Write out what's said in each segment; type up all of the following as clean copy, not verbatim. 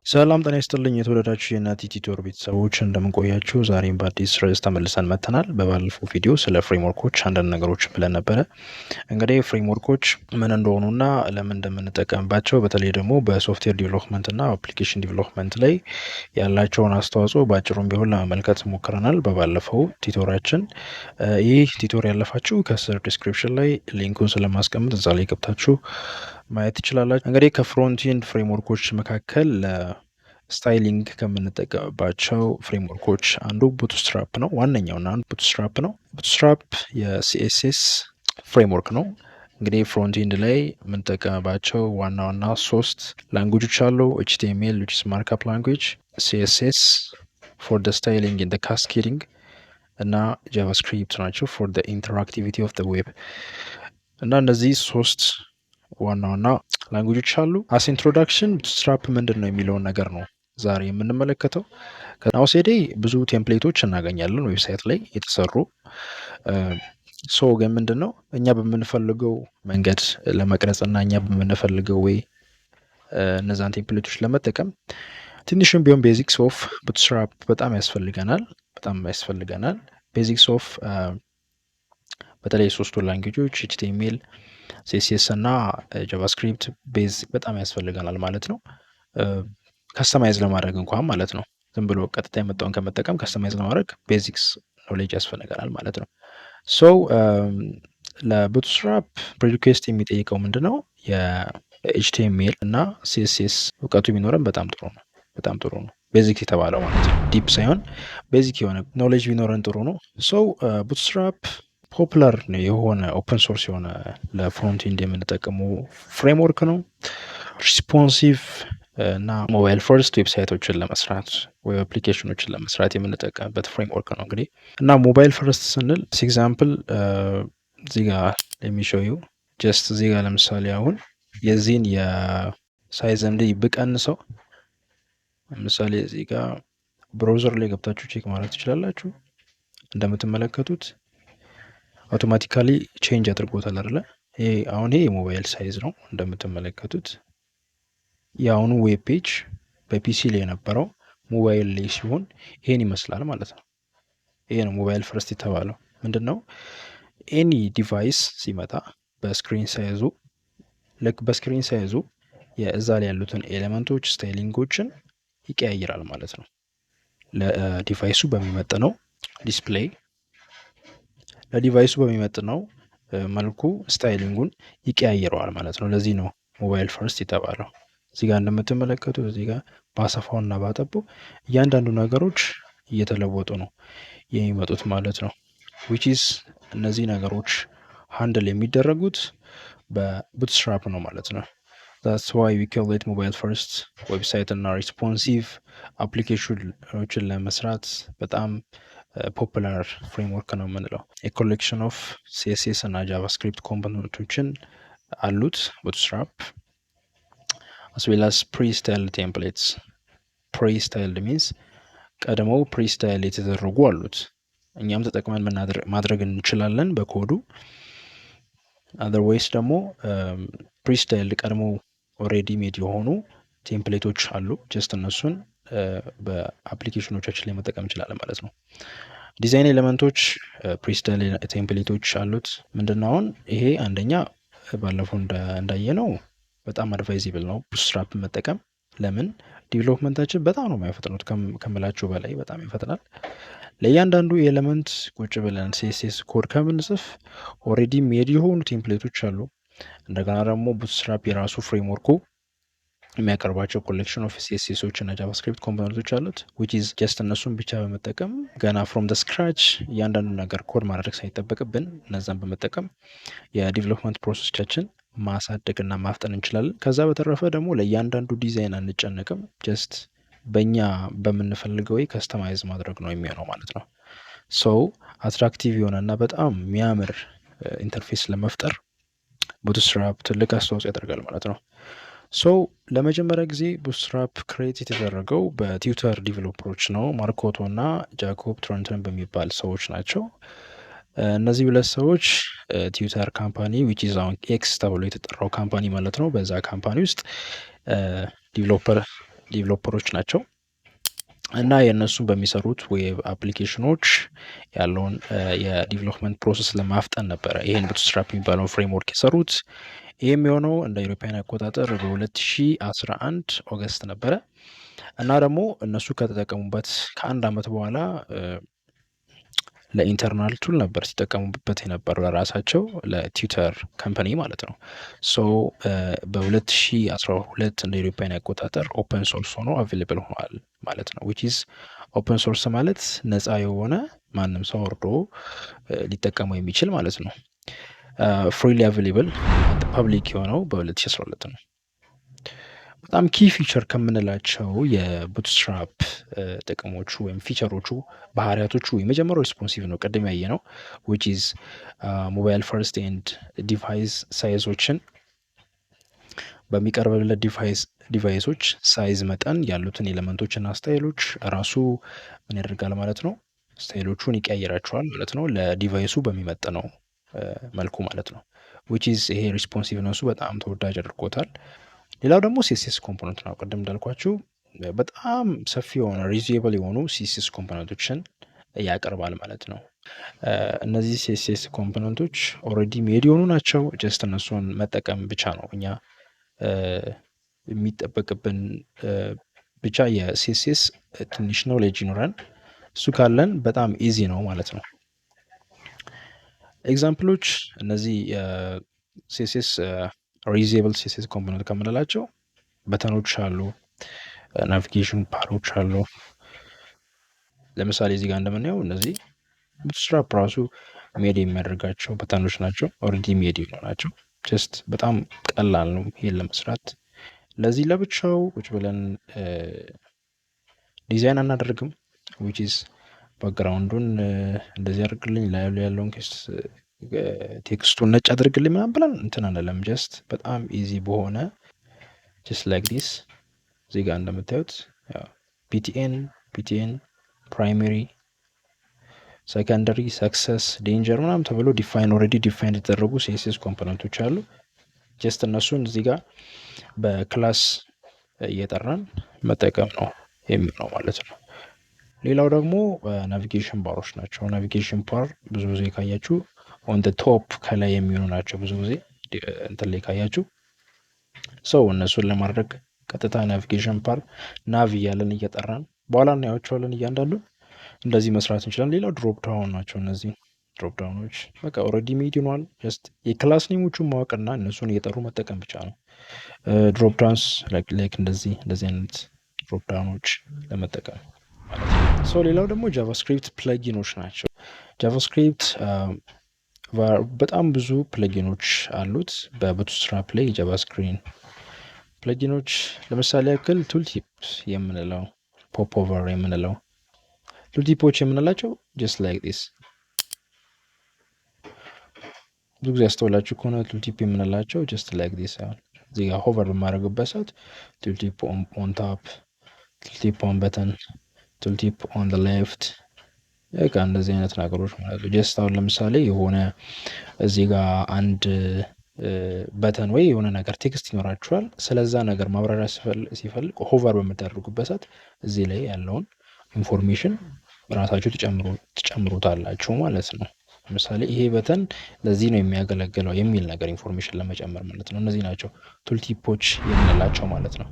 ሰላም ጤና ይስጥልኝ የተወደዳችሁ የናቲ ቲዩቶር ቤተሰቦች እንደምን ቆያችሁ? ዛሬም በአዲስ ርዕስ ተመልሰን መጥተናል። በባለፈው ቪዲዮ ስለ ፍሬምወርኮች አንዳንድ ነገሮች ብለን ነበረ። እንግዲህ ፍሬምወርኮች ምን እንደሆኑና ለምን እንደምንጠቀምባቸው በተለይ ደግሞ በሶፍትዌር ዲቨሎፕመንት እና አፕሊኬሽን ዲቨሎፕመንት ላይ ያላቸውን አስተዋጽኦ በአጭሩም ቢሆን ለመመልከት ሞክረናል በባለፈው ቲዩቶራችን። ይህ ቲዩቶር ያለፋችሁ ከስር ዲስክሪፕሽን ላይ ሊንኩን ስለማስቀምጥ እዛ ላይ ገብታችሁ ማየት ትችላላችሁ። እንግዲህ ከፍሮንቲንድ ፍሬምወርኮች መካከል ስታይሊንግ ከምንጠቀምባቸው ፍሬምወርኮች አንዱ ቡትስትራፕ ነው። ዋነኛውና አንዱ ቡትስትራፕ ነው። ቡትስትራፕ የሲኤስኤስ ፍሬምወርክ ነው። እንግዲህ ፍሮንቲንድ ላይ የምንጠቀምባቸው ዋና ዋና 3 ላንጉጆች አሉ። ኤችቲኤምኤል which is markup language፣ CSS for the styling and the cascading እና ጃቫስክሪፕት ናቸው for the interactivity of the web። እና እነዚህ 3 ዋና ዋና ላንጉጆች አሉ። አስ ኢንትሮዳክሽን ቡትስትራፕ ምንድን ነው የሚለውን ነገር ነው ዛሬ የምንመለከተው። ከናውሴዴ ብዙ ቴምፕሌቶች እናገኛለን ዌብሳይት ላይ የተሰሩ ግን ምንድን ነው እኛ በምንፈልገው መንገድ ለመቅረጽ እና እኛ በምንፈልገው ወይ እነዛን ቴምፕሌቶች ለመጠቀም ትንሽም ቢሆን ቤዚክስ ኦፍ ቡትስትራፕ በጣም ያስፈልገናል። ቤዚክስ ኦፍ በተለይ 3ቱ ላንጉጆች ኤችቲኤምኤል፣ ሲኤስኤስ እና ጃቫስክሪፕት ቤዝ በጣም ያስፈልገናል ማለት ነው። ከስተማይዝ ለማድረግ እንኳን ማለት ነው። ዝም ብሎ ቀጥታ የመጣውን ከመጠቀም ከስተማይዝ ለማድረግ ቤዚክስ ኖሌጅ ያስፈልገናል ማለት ነው። ለቡትስትራፕ ፕሪሪኩዌስት የሚጠይቀው ምንድነው? የኤችቲኤምኤል እና ሲኤስኤስ እውቀቱ ቢኖረን በጣም ጥሩ ነው። ቤዚክ የተባለው ማለት ነው። ዲፕ ሳይሆን ቤዚክ የሆነ ኖሌጅ ቢኖረን ጥሩ ነው። ቡትስትራፕ ፖፑላር የሆነ ኦፕን ሶርስ የሆነ ለፍሮንቲንድ የምንጠቀመው ፍሬምወርክ ነው። ሪስፖንሲቭ እና ሞባይል ፈርስት ዌብሳይቶችን ለመስራት ወይ አፕሊኬሽኖችን ለመስራት የምንጠቀምበት ፍሬምወርክ ነው። እንግዲህ እና ሞባይል ፈርስት ስንል ኤግዛምፕል እዚህ ጋር ለሚሾዩ ጀስት እዚህ ጋር ለምሳሌ አሁን የዚህን የሳይዝ እንደ ብቀንሰው ለምሳሌ እዚህ ጋር ብራውዘር ላይ ገብታችሁ ቼክ ማድረግ ትችላላችሁ። እንደምትመለከቱት አውቶማቲካሊ ቼንጅ አድርጎታል አይደለ? ይሄ የሞባይል ሳይዝ ነው እንደምትመለከቱት። የአሁኑ ዌብ ፔጅ በፒሲ ላይ የነበረው ሞባይል ላይ ሲሆን ይሄን ይመስላል ማለት ነው። ይሄ ነው ሞባይል ፈርስት የተባለው። ምንድነው? ኤኒ ዲቫይስ ሲመጣ በስክሪን ሳይዙ የእዛ ላይ ያሉትን ኤሌመንቶች ስታይሊንጎችን ይቀያይራል ማለት ነው። ለዲቫይሱ በሚመጥነው ዲስፕሌይ ለዲቫይሱ በሚመጥነው መልኩ ስታይሊንጉን ይቀያይረዋል ማለት ነው። ለዚህ ነው ሞባይል ፈርስት የተባለው። እዚህ ጋር እንደምትመለከቱት እዚህ ጋር ባሰፋውና ባጠበው እያንዳንዱ ነገሮች እየተለወጡ ነው የሚመጡት ማለት ነው። which is እነዚህ ነገሮች ሃንድል የሚደረጉት በቡትስትራፕ ነው ማለት ነው። that's why we call it mobile first ዌብሳይት እና ሪስፖንሲቭ አፕሊኬሽኖችን ለመስራት በጣም ፖፑላር ፍሬምወርክ ነው የምንለው። ኮሌክሽን ኦፍ ሲኤስኤስ እና ጃቫስክሪፕት ኮምፖነንቶችን አሉት ቡትስትራፕ as well as pre-styled templates። pre-styled means ቀድመው pre-style የተደረጉ አሉት። እኛም ተጠቅመን ማድረግ እንችላለን በኮዱ። otherwise ደግሞ pre-styled ቀድመው already made የሆኑ ቴምፕሌቶች አሉ። ጀስት እነሱን በአፕሊኬሽኖቻችን ላይ መጠቀም እንችላለን ማለት ነው። ዲዛይን ኤሌመንቶች pre-styled ቴምፕሌቶች አሉት። ምንድነው? አሁን ይሄ አንደኛ ባለፈው እንዳየነው በጣም አድቫይዚብል ነው ቡትስትራፕ መጠቀም። ለምን? ዲቨሎፕመንታችን በጣም ነው የሚያፈጥኑት ከምላችሁ በላይ በጣም ይፈጥናል። ለእያንዳንዱ ኤሌመንት ቁጭ ብለን ሲኤስኤስ ኮድ ከምንጽፍ ኦልሬዲ ሜድ የሆኑ ቴምፕሌቶች አሉ። እንደገና ደግሞ ቡትስትራፕ የራሱ ፍሬምወርኩ የሚያቀርባቸው ኮሌክሽን ኦፍ ሲኤስኤሶች እና ጃቫስክሪፕት ኮምፖነንቶች አሉት which is just እነሱን ብቻ በመጠቀም ገና ፍሮም ደ ስክራች እያንዳንዱ ነገር ኮድ ማድረግ ሳይጠበቅብን እነዛን በመጠቀም የዲቨሎፕመንት ፕሮሰሶቻችን ማሳደግና ማፍጠን እንችላለን። ከዛ በተረፈ ደግሞ ለእያንዳንዱ ዲዛይን አንጨነቅም። ጀስት በእኛ በምንፈልገው ወይ ከስተማይዝ ማድረግ ነው የሚሆነው ማለት ነው። አትራክቲቭ የሆነና በጣም የሚያምር ኢንተርፌስ ለመፍጠር ቡትስትራፕ ትልቅ አስተዋጽኦ ያደርጋል ማለት ነው። ለመጀመሪያ ጊዜ ቡትስትራፕ ክሬት የተደረገው በቲዩተር ዲቨሎፐሮች ነው። ማርኮቶ እና ጃኮብ ትሮንተን በሚባል ሰዎች ናቸው። እነዚህ ሁለት ሰዎች ቲዩተር ካምፓኒ ዊች ኢዝ አሁን ኤክስ ተብሎ የተጠራው ካምፓኒ ማለት ነው። በዛ ካምፓኒ ውስጥ ዲቨሎፐሮች ናቸው እና የእነሱን በሚሰሩት ዌብ አፕሊኬሽኖች ያለውን የዲቨሎፕመንት ፕሮሰስ ለማፍጠን ነበረ ይህን ቡትስትራፕ የሚባለውን ፍሬምወርክ የሰሩት። ይህም የሆነው እንደ ኢሮፓያን አቆጣጠር በ2011 ኦገስት ነበረ እና ደግሞ እነሱ ከተጠቀሙበት ከአንድ አመት በኋላ ለኢንተርናል ቱል ነበር ሲጠቀሙበት የነበር ለራሳቸው ለቲዩተር ካምፓኒ ማለት ነው። ሶ በ2012 እንደ ኢሮፓያን አቆጣጠር ኦፕን ሶርስ ሆኖ አቬሌብል ሆኗል ማለት ነው። ዊች ኢዝ ኦፕን ሶርስ ማለት ነፃ የሆነ ማንም ሰው ወርዶ ሊጠቀመው የሚችል ማለት ነው። ፍሪሊ አቬሌብል ፐብሊክ የሆነው በ2012 ነው። በጣም ኪ ፊቸር ከምንላቸው የቡትስትራፕ ጥቅሞቹ ወይም ፊቸሮቹ ባህሪያቶቹ የመጀመሪያው ሪስፖንሲቭ ነው፣ ቅድም ያየ ነው። ዊች ኢዝ ሞባይል ፈርስት ኤንድ ዲቫይስ ሳይዞችን በሚቀርብለት ዲቫይሶች ሳይዝ መጠን ያሉትን ኤሌመንቶችና ስታይሎች ራሱ ምን ያደርጋል ማለት ነው፣ ስታይሎቹን ይቀያየራቸዋል ማለት ነው፣ ለዲቫይሱ በሚመጥነው መልኩ ማለት ነው። ዊች ኢዝ ይሄ ሪስፖንሲቭነሱ በጣም ተወዳጅ አድርጎታል። ሌላው ደግሞ ሲኤስኤስ ኮምፖነንት ነው። ቅድም እንዳልኳችሁ በጣም ሰፊ የሆነ ሪዩዘብል የሆኑ ሲኤስኤስ ኮምፖነንቶችን ያቀርባል ማለት ነው። እነዚህ ሲኤስኤስ ኮምፖነንቶች ኦልሬዲ ሜድ የሆኑ ናቸው። ጀስት እነሱን መጠቀም ብቻ ነው እኛ የሚጠበቅብን። ብቻ የሲኤስኤስ ትንሽ ኖሌጅ ይኖረን፣ እሱ ካለን በጣም ኢዚ ነው ማለት ነው። ኤግዛምፕሎች እነዚህ ሲኤስኤስ ሪዩዘብል ሲኤስኤስ ኮምፖነንት ከምንላቸው በተኖች አሉ፣ ናቪጌሽን ባሮች አሉ። ለምሳሌ እዚህ ጋር እንደምናየው እነዚህ ቡትስትራፕ ራሱ ሜድ የሚያደርጋቸው በተኖች ናቸው። ኦልሬዲ ሜድ ናቸው። ጀስት በጣም ቀላል ነው ይሄን ለመስራት። ለዚህ ለብቻው ቁጭ ብለን ዲዛይን አናደርግም። ዊች ኢዝ ባክግራውንዱን እንደዚህ አድርግልኝ፣ ላይ ያለውን ቴክስቱን ነጭ አድርግልኝ ምናምን ብለን እንትን አንለም። ጀስት በጣም ኢዚ በሆነ ጀስት ላይክ ዲስ እዚህ ጋር እንደምታዩት ፒቲኤን ፕራይመሪ፣ ሰከንደሪ፣ ሰክሰስ፣ ዴንጀር ምናምን ተብሎ ኦልሬዲ ዲፋይን የተደረጉ ሲኤስኤስ ኮምፖነንቶች አሉ። ጀስት እነሱን እዚህ ጋር በክላስ እየጠራን መጠቀም ነው የሚሆነው ማለት ነው። ሌላው ደግሞ ናቪጌሽን ባሮች ናቸው። ናቪጌሽን ባር ብዙ ጊዜ ካያችሁ ኦን ቶፕ ከላይ የሚሆኑ ናቸው። ብዙ ጊዜ እንትን ላይ ካያችሁ ሰው እነሱን ለማድረግ ቀጥታ ናቪጌሽን ባር ናቪ እያለን እየጠራን በኋላ እናያቸዋለን። እያንዳንዱ እንደዚህ መስራት እንችላለን። ሌላው ድሮፕ ዳውን ናቸው። እነዚህ ድሮፕ ዳውኖች በቃ ኦልሬዲ ሜድ ሆኗል። ጀስት የክላስ ኔሞቹን ማወቅና እነሱን እየጠሩ መጠቀም ብቻ ነው። ድሮፕ ዳውንስ ላይክ እንደዚህ አይነት ድሮፕ ዳውኖች ለመጠቀም ማለት ነው። ሶ ሌላው ደግሞ ጃቫስክሪፕት ፕለጊኖች ናቸው። ጃቫስክሪፕት በጣም ብዙ ፕለጊኖች አሉት በቡትስትራፕ ላይ። ጃቫስክሪፕት ፕለጊኖች ለምሳሌ ያክል ቱልቲፕ የምንለው፣ ፖፕ ኦቨር የምንለው፣ ቱልቲፖች የምንላቸው ጀስት ላይክ ዲስ። ብዙ ጊዜ ያስተውላችሁ ከሆነ ቱልቲፕ የምንላቸው ጀስት ላይክ ዲስ አሁን እዚህ ጋር ሆቨር በማድረግበት ሰዓት ቱልቲፕ ኦን ታፕ፣ ቱልቲፕ ኦን በተን፣ ቱልቲፕ ኦን ደ ሌፍት፣ በቃ እንደዚህ አይነት ነገሮች ማለት ነው። ጀስት አሁን ለምሳሌ የሆነ እዚህ ጋር አንድ በተን ወይ የሆነ ነገር ቴክስት ይኖራችኋል። ስለዛ ነገር ማብራሪያ ሲፈልግ ሆቨር በምታደርጉበት ሰዓት እዚህ ላይ ያለውን ኢንፎርሜሽን ራሳችሁ ትጨምሩታላችሁ ማለት ነው። ለምሳሌ ይሄ በተን ለዚህ ነው የሚያገለግለው የሚል ነገር ኢንፎርሜሽን ለመጨመር ማለት ነው። እነዚህ ናቸው ቱልቲፖች የምንላቸው ማለት ነው።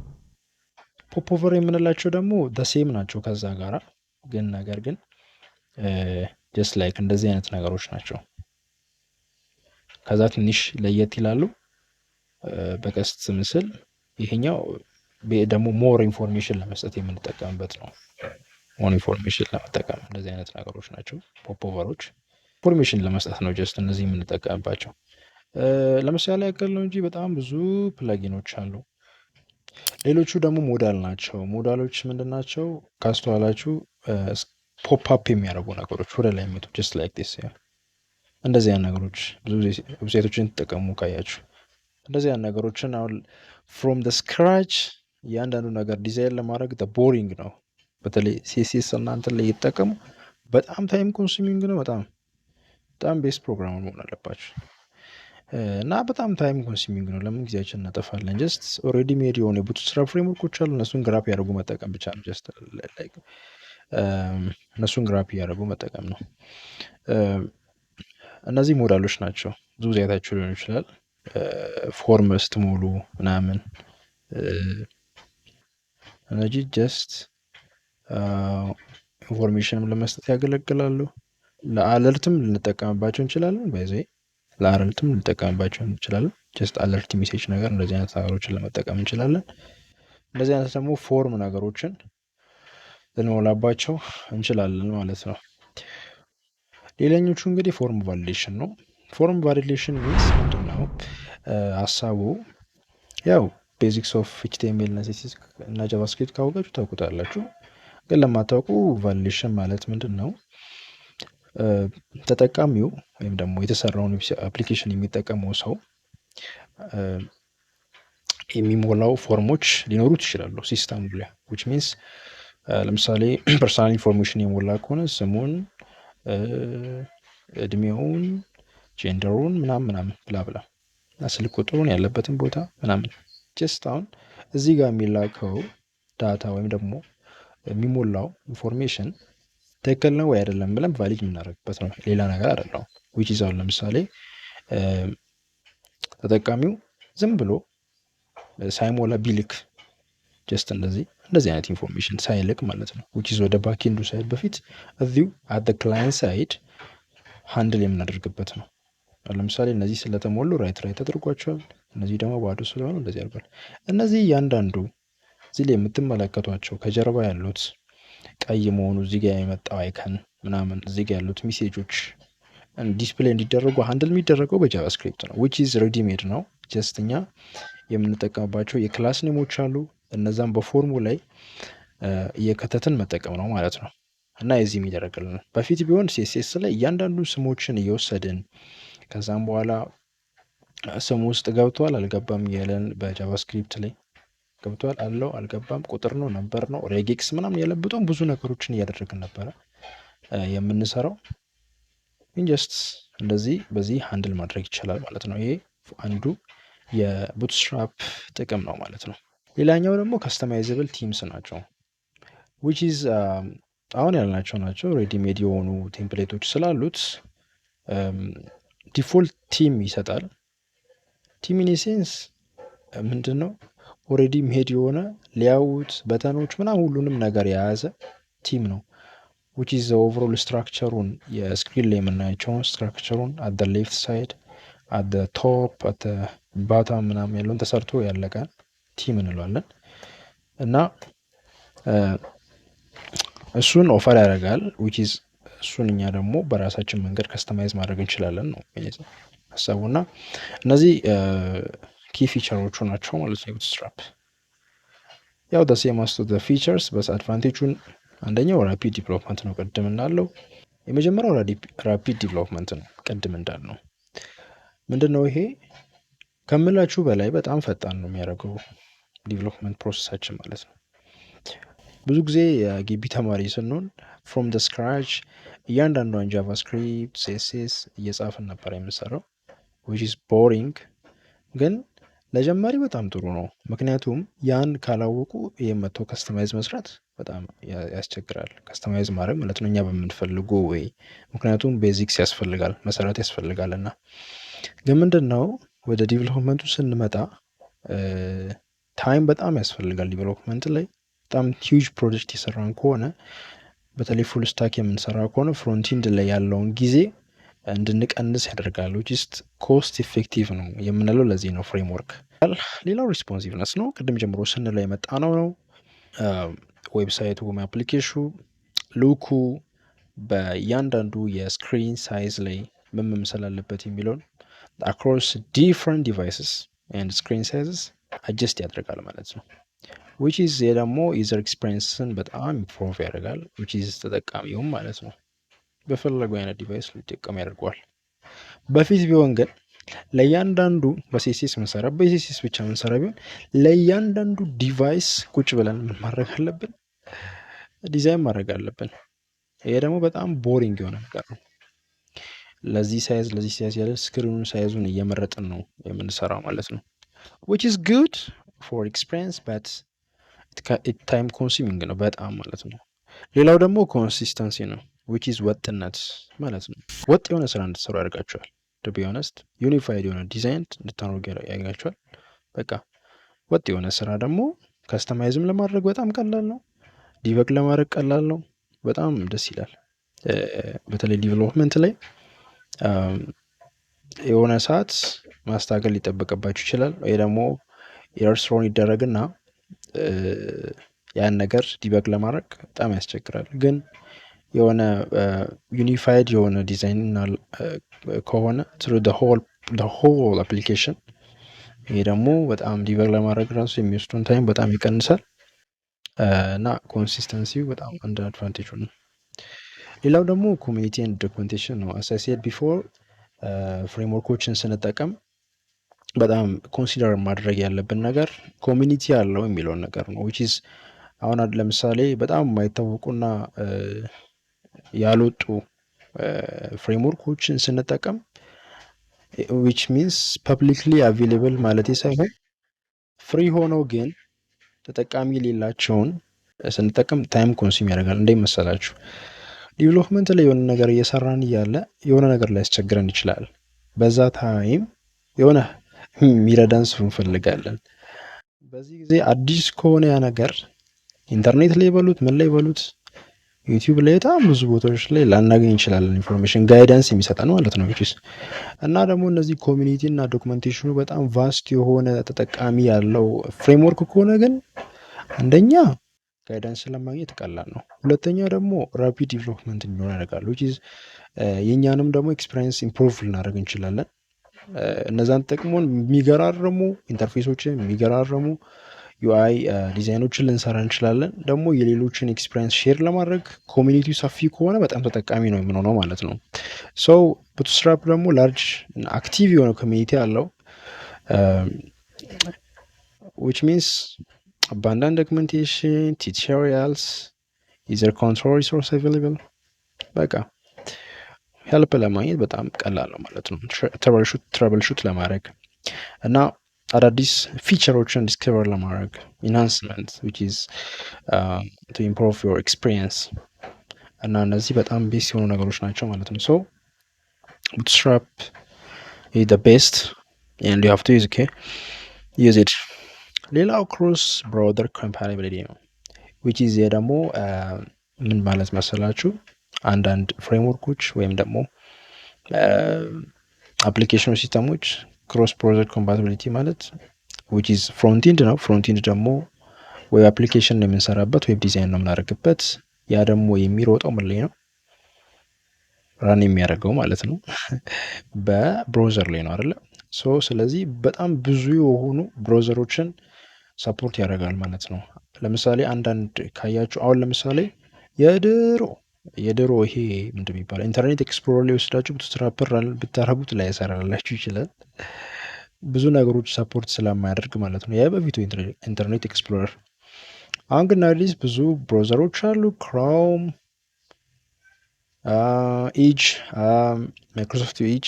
ፖፕ ኦቨር የምንላቸው ደግሞ ደሴም ናቸው ከዛ ጋራ ግን ነገር ግን ጀስት ላይክ እንደዚህ አይነት ነገሮች ናቸው። ከዛ ትንሽ ለየት ይላሉ በቀስት ምስል። ይሄኛው ደግሞ ሞር ኢንፎርሜሽን ለመስጠት የምንጠቀምበት ነው። ሞር ኢንፎርሜሽን ለመጠቀም እንደዚህ አይነት ነገሮች ናቸው ፖፕ ኦቨሮች። ኢንፎርሜሽን ለመስጠት ነው ጀስት እነዚህ የምንጠቀምባቸው። ለምሳሌ ያክል ነው እንጂ በጣም ብዙ ፕለጊኖች አሉ። ሌሎቹ ደግሞ ሞዳል ናቸው። ሞዳሎች ምንድን ናቸው ካስተዋላችሁ ፖፕ አፕ የሚያደርጉ ነገሮች ወደ ላይ የሚመጡ ጀስት ላይክ ዲስ። እንደዚህ አይነት ነገሮች ብዙ ዌብሳይቶችን ተጠቀሙ ካያችሁ እንደዚህ አይነት ነገሮችን አሁን ፍሮም ደ ስክራች እያንዳንዱ ነገር ዲዛይን ለማድረግ ቦሪንግ ነው። በተለይ ሲኤስኤስ እናንተን ላይ ይጠቀሙ በጣም ታይም ኮንሱሚንግ ነው። በጣም በጣም ቤስት ፕሮግራም መሆን አለባቸው እና በጣም ታይም ኮንሱሚንግ ነው። ለምን ጊዜያችን እናጠፋለን? ጀስት ኦልሬዲ ሜድ የሆኑ የቡትስትራፕ ፍሬምወርኮች አሉ። እነሱን ግራፕ ያደርጉ መጠቀም ብቻ ነው። ጀስት እነሱን ግራፕ እያደረጉ መጠቀም ነው። እነዚህ ሞዳሎች ናቸው። ብዙ ጊዜ አይታችሁ ሊሆን ይችላል። ፎርም ስትሞሉ ምናምን እነዚህ ጀስት ኢንፎርሜሽንም ለመስጠት ያገለግላሉ። ለአለርትም ልንጠቀምባቸው እንችላለን። በዚ ለአለርትም ልንጠቀምባቸው እንችላለን። ጀስት አለርት ሜሴጅ ነገር እንደዚህ አይነት ነገሮችን ለመጠቀም እንችላለን። እንደዚህ አይነት ደግሞ ፎርም ነገሮችን ልንሞላባቸው እንችላለን ማለት ነው። ሌላኞቹ እንግዲህ ፎርም ቫሊዴሽን ነው። ፎርም ቫሊዴሽን ሚንስ ምንድን ነው? ሀሳቡ ያው ቤዚክስ ኦፍ ኤችቲኤምኤል እና ሲኤስኤስ እና ጃቫስክሪፕት ካወቃችሁ ታውቁታላችሁ። ግን ለማታውቁ ቫሊዴሽን ማለት ምንድን ነው? ተጠቃሚው ወይም ደግሞ የተሰራውን አፕሊኬሽን የሚጠቀመው ሰው የሚሞላው ፎርሞች ሊኖሩት ይችላሉ ሲስተሙ ላይ ዊች ሚንስ ለምሳሌ ፐርሰናል ኢንፎርሜሽን የሞላ ከሆነ ስሙን፣ እድሜውን፣ ጄንደሩን ምናምን ብላ ብላ እና ስልክ ቁጥሩን ያለበትን ቦታ ምናምን ጀስት አሁን እዚህ ጋር የሚላከው ዳታ ወይም ደግሞ የሚሞላው ኢንፎርሜሽን ትክክል ነው ወይ አይደለም ብለን ቫሊድ የምናደርግበት ነው። ሌላ ነገር አይደለም። ዊች ኢዝ አሁን ለምሳሌ ተጠቃሚው ዝም ብሎ ሳይሞላ ቢልክ ጀስት እንደዚህ አይነት ኢንፎርሜሽን ሳይልክ ማለት ነው። ዊች ኢዝ ወደ ባክኤንዱ ሳይድ በፊት እዚሁ አት ዘ ክላይንት ሳይድ ሃንድል የምናደርግበት ነው። ለምሳሌ እነዚህ ስለተሞሉ ራይት ተደርጓቸዋል። እነዚህ ደግሞ ባዶ ስለሆኑ እንደዚህ አድርጓል። እነዚህ እያንዳንዱ እዚህ ላይ የምትመለከቷቸው ከጀርባ ያሉት ቀይ መሆኑ እዚህ ጋር የመጣው አይከን ምናምን እዚህ ጋር ያሉት ሜሴጆች ዲስፕሌይ እንዲደረጉ ሃንድል የሚደረገው በጃቫስክሪፕት ነው። ዊች ኢዝ ሬዲ ሜድ ነው። ጀስት እኛ የምንጠቀምባቸው የክላስ ኔሞች አሉ። እነዛም በፎርሙ ላይ እየከተትን መጠቀም ነው ማለት ነው። እና የዚህ የሚደረግልን በፊት ቢሆን ሲኤስኤስ ላይ እያንዳንዱ ስሞችን እየወሰድን ከዛም በኋላ ስሙ ውስጥ ገብቷል አልገባም እያለን በጃቫስክሪፕት ላይ ገብቷል አለው አልገባም፣ ቁጥር ነው ነምበር ነው ሬጌክስ ምናምን ያለብጠውን ብዙ ነገሮችን እያደረግን ነበረ የምንሰራው። ጀስት እንደዚህ በዚህ ሃንድል ማድረግ ይቻላል ማለት ነው። ይሄ አንዱ የቡትስትራፕ ጥቅም ነው ማለት ነው። ሌላኛው ደግሞ ከስተማይዝብል ቲምስ ናቸው። ዊች ኢዝ አሁን ያልናቸው ናቸው። ሬዲሜድ የሆኑ ቴምፕሌቶች ስላሉት ዲፎልት ቲም ይሰጣል። ቲም ኢንሴንስ ምንድን ነው? ኦልሬዲ ሜድ የሆነ ሌያውት በተኖች ምናምን ሁሉንም ነገር የያዘ ቲም ነው። ዊች ኢዝ ኦቨሮል ስትራክቸሩን የስክሪን ላይ የምናያቸውን ስትራክቸሩን አት ሌፍት ሳይድ አት ቶፕ አት ባታም ምናምን ያለውን ተሰርቶ ያለቀ ቲም እንለዋለን እና እሱን ኦፈር ያደርጋል። ዊች ኢዝ እሱን እኛ ደግሞ በራሳችን መንገድ ከስተማይዝ ማድረግ እንችላለን ነው ሀሳቡ። እና እነዚህ ኪ ፊቸሮቹ ናቸው ማለት ነው የቡትስትራፕ። ያው ሴም አስ ቱ ፊቸርስ በስ አድቫንቴጁን አንደኛው ራፒድ ዲቨሎፕመንት ነው። ቅድም እንዳለው የመጀመሪያው ራፒድ ዲቨሎፕመንት ነው። ቅድም እንዳልነው ምንድን ነው ይሄ ከምላችሁ በላይ በጣም ፈጣን ነው የሚያደርገው ዲቨሎፕመንት ፕሮሰሳችን ማለት ነው። ብዙ ጊዜ የግቢ ተማሪ ስንሆን ፍሮም ደ ስክራች እያንዳንዷን ጃቫስክሪፕት ሲኤስኤስ እየጻፍን ነበር የምንሰራው ዊች ኢዝ ቦሪንግ። ግን ለጀማሪ በጣም ጥሩ ነው። ምክንያቱም ያን ካላወቁ የመቶ ከስተማይዝ መስራት በጣም ያስቸግራል። ከስተማይዝ ማድረግ ማለት ነው እኛ በምንፈልጉ ወይ ምክንያቱም ቤዚክስ ያስፈልጋል መሰረት ያስፈልጋል። እና ግን ምንድን ነው ወደ ዲቨሎፕመንቱ ስንመጣ ታይም በጣም ያስፈልጋል። ዲቨሎፕመንት ላይ በጣም ሂውጅ ፕሮጀክት የሰራን ከሆነ በተለይ ፉል ስታክ የምንሰራ ከሆነ ፍሮንቲንድ ላይ ያለውን ጊዜ እንድንቀንስ ያደርጋል። ጅስት ኮስት ኢፌክቲቭ ነው የምንለው ለዚህ ነው ፍሬምወርክ። ሌላው ሪስፖንሲቭነስ ነው። ቅድም ጀምሮ ስንለው የመጣ ነው። ዌብሳይቱ ወይም አፕሊኬሽኑ ሉኩ በእያንዳንዱ የስክሪን ሳይዝ ላይ ምን መምሰል አለበት የሚለውን አክሮስ ዲፍረንት ዲቫይስስ ኤንድ ስክሪን ሳይዝስ አጀስት ያደርጋል ማለት ነው። ዊች ኢዝ ደግሞ ዩዘር ኤክስፔሪንስን በጣም ኢምፕሮቭ ያደርጋል። ዊች ኢዝ ተጠቃሚውም ማለት ነው በፈለጉ አይነት ዲቫይስ ሊጠቀም ያደርገዋል። በፊት ቢሆን ግን ለእያንዳንዱ በሲኤስኤስ ምንሰራ በሲኤስኤስ ብቻ ምንሰራ ቢሆን ለእያንዳንዱ ዲቫይስ ቁጭ ብለን ምን ማድረግ አለብን? ዲዛይን ማድረግ አለብን። ይሄ ደግሞ በጣም ቦሪንግ የሆነ ነገር ነው። ለዚህ ሳይዝ ያለ ስክሪኑን ሳይዙን እየመረጥን ነው የምንሰራው ማለት ነው። which is good for experience but ታይም ኮንሱሚንግ ነው በጣም ማለት ነው። ሌላው ደግሞ ኮንሲስተንሲ ነው which is ወጥነት ማለት ነው። ወጥ የሆነ ስራ እንድትሰሩ ያደርጋቸዋል። to be honest ዩኒፋይድ የሆነ ዲዛይን እንድታደርጉ ያደርጋቸዋል። በቃ ወጥ የሆነ ስራ ደግሞ ከስተማይዝም ለማድረግ በጣም ቀላል ነው። ዲበግ ለማድረግ ቀላል ነው። በጣም ደስ ይላል። በተለይ ዲቨሎፕመንት ላይ የሆነ ሰዓት ማስተካከል ሊጠበቅባችሁ ይችላል። ወይ ደግሞ ኤረር ስሮን ይደረግና ያን ነገር ዲበግ ለማድረግ በጣም ያስቸግራል። ግን የሆነ ዩኒፋይድ የሆነ ዲዛይን ከሆነ ትሩ ሆል አፕሊኬሽን ይሄ ደግሞ በጣም ዲበግ ለማድረግ ራሱ የሚወስዱን ታይም በጣም ይቀንሳል እና ኮንሲስተንሲው በጣም አንድ አድቫንቴጅ ነው። ሌላው ደግሞ ኮሚኒቲ ኤንድ ዶክመንቴሽን ነው። አስ አይ ሴድ ቢፎር ፍሬምወርኮችን ስንጠቀም በጣም ኮንሲደር ማድረግ ያለብን ነገር ኮሚኒቲ ያለው የሚለውን ነገር ነው። ዊች ኢዝ አሁን ለምሳሌ በጣም የማይታወቁና ያልወጡ ፍሬምወርኮችን ስንጠቀም ዊች ሚንስ ፐብሊክሊ አቬይለብል ማለት ሳይሆን ፍሪ ሆነው ግን ተጠቃሚ የሌላቸውን ስንጠቀም ታይም ኮንሱም ያደርጋል። እንደ መሰላችሁ ዲቨሎፕመንት ላይ የሆነ ነገር እየሰራን እያለ የሆነ ነገር ሊያስቸግረን ይችላል። በዛ ታይም የሆነ የሚረዳን ሰው እንፈልጋለን። በዚህ ጊዜ አዲስ ከሆነ ያ ነገር ኢንተርኔት ላይ በሉት ምን ላይ በሉት ዩቲዩብ ላይ በጣም ብዙ ቦታዎች ላይ ላናገኝ እንችላለን። ኢንፎርሜሽን ጋይዳንስ የሚሰጠን ማለት ነው። እና ደግሞ እነዚህ ኮሚኒቲ እና ዶክመንቴሽኑ በጣም ቫስት የሆነ ተጠቃሚ ያለው ፍሬምወርክ ከሆነ ግን አንደኛ ጋይዳንስ ለማግኘት ቀላል ነው። ሁለተኛ ደግሞ ራፒድ ዲቨሎፕመንት እንዲሆን ያደርጋል። የእኛንም ደግሞ ኤክስፔሪንስ ኢምፕሩቭ ልናደርግ እንችላለን። እነዛን ጥቅሙን የሚገራረሙ ኢንተርፌሶችን የሚገራረሙ ዩአይ ዲዛይኖችን ልንሰራ እንችላለን። ደግሞ የሌሎችን ኤክስፔሪንስ ሼር ለማድረግ ኮሚኒቲው ሰፊ ከሆነ በጣም ተጠቃሚ ነው የምንሆነው ማለት ነው። ሰው ቡትስትራፕ ደግሞ ላርጅ አክቲቭ የሆነ ኮሚኒቲ አለው which means abundant documentation, tutorials, either control resource available በቃ ሄልፕ ለማግኘት በጣም ቀላል ነው ማለት ነው። ትረብል ሹት ለማድረግ እና አዳዲስ ፊቸሮችን ዲስከቨር ለማድረግ ኢንሃንስመንት which is to improve your experience እና እነዚህ በጣም ቤስ የሆኑ ነገሮች ናቸው ማለት ነው። ሶ Bootstrap is the best and you have to use it. ሌላው ክሮስ ብራውዘር ኮምፓቲቢሊቲ ነው which is ደግሞ ምን ማለት መሰላችሁ አንዳንድ ፍሬምወርኮች ወይም ደግሞ አፕሊኬሽን ሲስተሞች ክሮስ ብራውዘር ኮምፓቲቢሊቲ ማለት which is ፍሮንቲንድ ነው። ፍሮንቲንድ ደግሞ ዌብ አፕሊኬሽን የምንሰራበት ዌብ ዲዛይን ነው የምናደርግበት። ያ ደግሞ የሚሮጠው ምን ላይ ነው ራን የሚያደርገው ማለት ነው በብራውዘር ላይ ነው አይደለ? ሶ ስለዚህ በጣም ብዙ የሆኑ ብራውዘሮችን ሰፖርት ያደርጋል ማለት ነው። ለምሳሌ አንዳንድ ካያችሁ አሁን ለምሳሌ የድሮ ይሄ ምንድን የሚባለው ኢንተርኔት ኤክስፕሎረር ላይ ወስዳችሁ ቡትስትራፕ ብታረጉት ላይ ያሰራላችሁ ይችላል። ብዙ ነገሮች ሰፖርት ስለማያደርግ ማለት ነው። ያ በፊቱ ኢንተርኔት ኤክስፕሎረር። አሁን ግን አዲስ ብዙ ብራውዘሮች አሉ። ክሮም፣ ኢጅ፣ ማይክሮሶፍት ኢጅ፣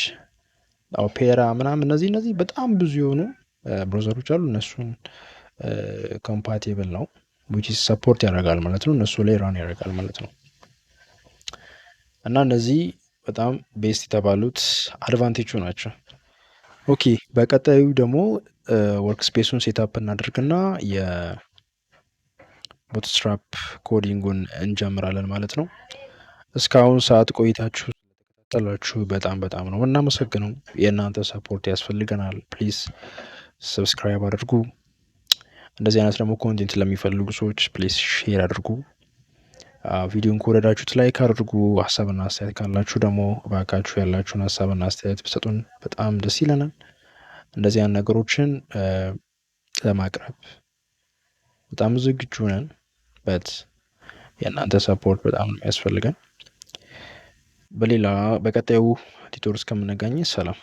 ኦፔራ ምናምን እነዚህ በጣም ብዙ የሆኑ ብራውዘሮች አሉ። እነሱን ኮምፓቲብል ነው which is ሰፖርት ያደርጋል ማለት ነው። እነሱ ላይ ራን ያደርጋል ማለት ነው። እና እነዚህ በጣም ቤስት የተባሉት አድቫንቴጁ ናቸው። ኦኬ በቀጣዩ ደግሞ ወርክ ስፔሱን ሴታፕ እናደርግና የቡትስትራፕ ኮዲንጉን እንጀምራለን ማለት ነው። እስካሁን ሰዓት ቆይታችሁ ስለተከታተላችሁ በጣም ነው እናመሰግነው። የእናንተ ሰፖርት ያስፈልገናል። ፕሊዝ ሰብስክራይብ አድርጉ። እንደዚህ አይነት ደግሞ ኮንቴንት ለሚፈልጉ ሰዎች ፕሊዝ ሼር አድርጉ። ቪዲዮን ከወደዳችሁት ላይክ አድርጉ። ሀሳብና አስተያየት ካላችሁ ደግሞ እባካችሁ ያላችሁን ሀሳብና አስተያየት ብሰጡን በጣም ደስ ይለናል። እንደዚህ አይነት ነገሮችን ለማቅረብ በጣም ዝግጁ ነን። በት የእናንተ ሰፖርት በጣም ነው የሚያስፈልገን። በቀጣዩ ቲቶር እስከምንገናኝ ሰላም።